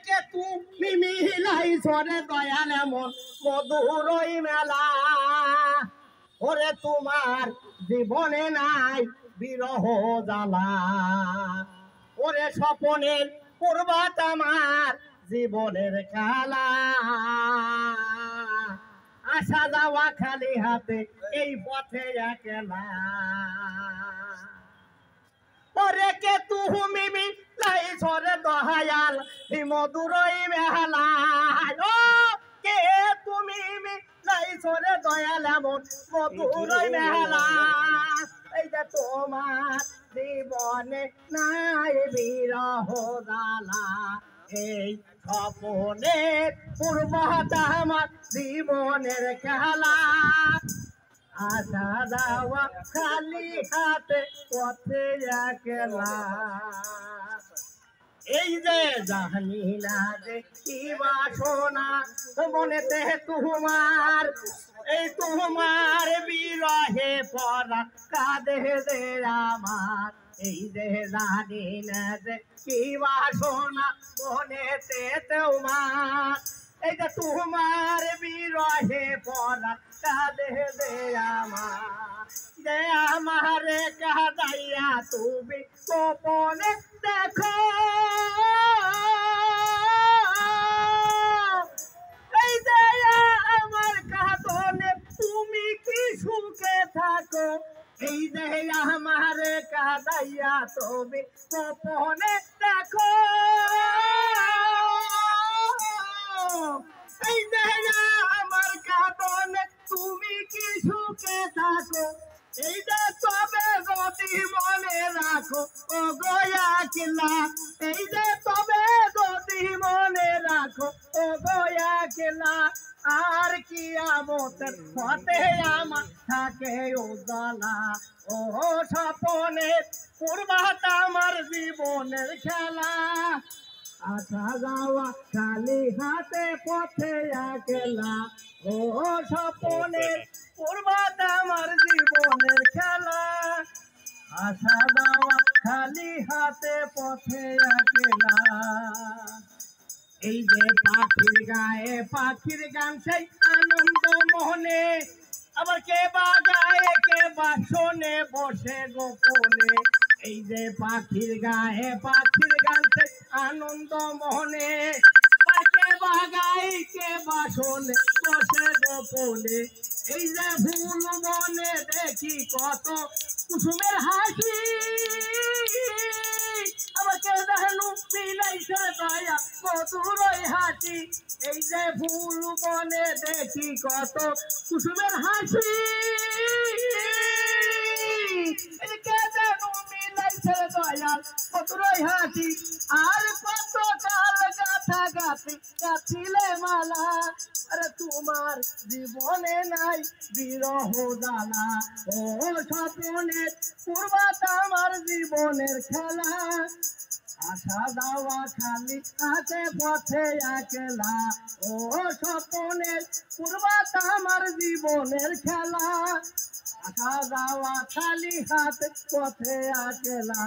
কে তুমি মিলাইছো রে দয়াল এমন মধুরই মেলা ওরে তোমার জীবনে নাই বিরহ জ্বালা ওরে স্বপনের পূর্বাত আমার জীবনের খেলা আসা যাওয়া খালি হাতে এই পথে একলা ওরে কে তুমি মিলাইছো রে দয়াল মধুরই মেলা ও কে তুমি মিলাইছো রে দয়াল এমন মধুরই মেলা এই যে তোমার জীবনে নাই বিরহ জ্বালা এই স্বপনের পূর্বটা আমার জীবনের খেলা আসা যাওয়া খালি হাতে পথে একলা এই যে জানি না যে কি বাসনা মনেতে তোমার এই তোমার বিরহে পড়া কাঁদে দে আমার এই যে জানি না যে কি বাসনা মনেতে তোমার এই যে তোমার বিরহে পড়া কাঁদে দে আমার যে আমারে কাঁদাইয়া তুমি গোপনে দেখো এই যে আমার কাঁদনে তুমি কি সুখে থাকো এই যে আমারে কাঁদাইয়া তুমি গোপনে দেখো এই যে আমার কাঁদনে তুমি কি সুখে থাকো এই যে তবে যদি মনে রাখো ও গোয়া কিলা এই যে তবে যদি মনে রাখো ও গোয়া কিলা আর কি আমতের হতে আমার থাকে উজ্জ্বলা ও স্বপনের পূর্বাত আমার জীবনের খেলা আসা যাওয়া খালি হাতে পথে একলা ও স্বপনের পূর্বাত আমার জীবনের খেলা আসা যাওয়া খালি হাতে পথে একলা এই যে পাখির গায়ে পাখির গান সেই আনন্দ মোহনে আবার কে বা গায়ে কে বা শোনে বসে গোপনে এই যে পাখির গায়ে পাখির গান সেই আনন্দ মোহনে কে বা গায়ে কে বা শোনে বসে গোপনে এই যে ফুল মনে দেখি কত কুসুমের হাসি আমাকে দেখনু মিলাইছে দয়া মধুরই হাসি এই যে ফুল মনে দেখি কত কুসুমের হাসি কে দেখনু মিলাইছে দয়া মধুরই হাসি আর কত কাল গাথা গাথি গাথিলে মালা আরে তোমার জীবনে নাই বিরহ জ্বালা ও স্বপনের পূর্বাত আমার জীবনের খেলা আসা যাওয়া খালি হাতে পথে একলা ও স্বপনের পূর্বাত আমার জীবনের খেলা আসা যাওয়া খালি হাতে পথে একলা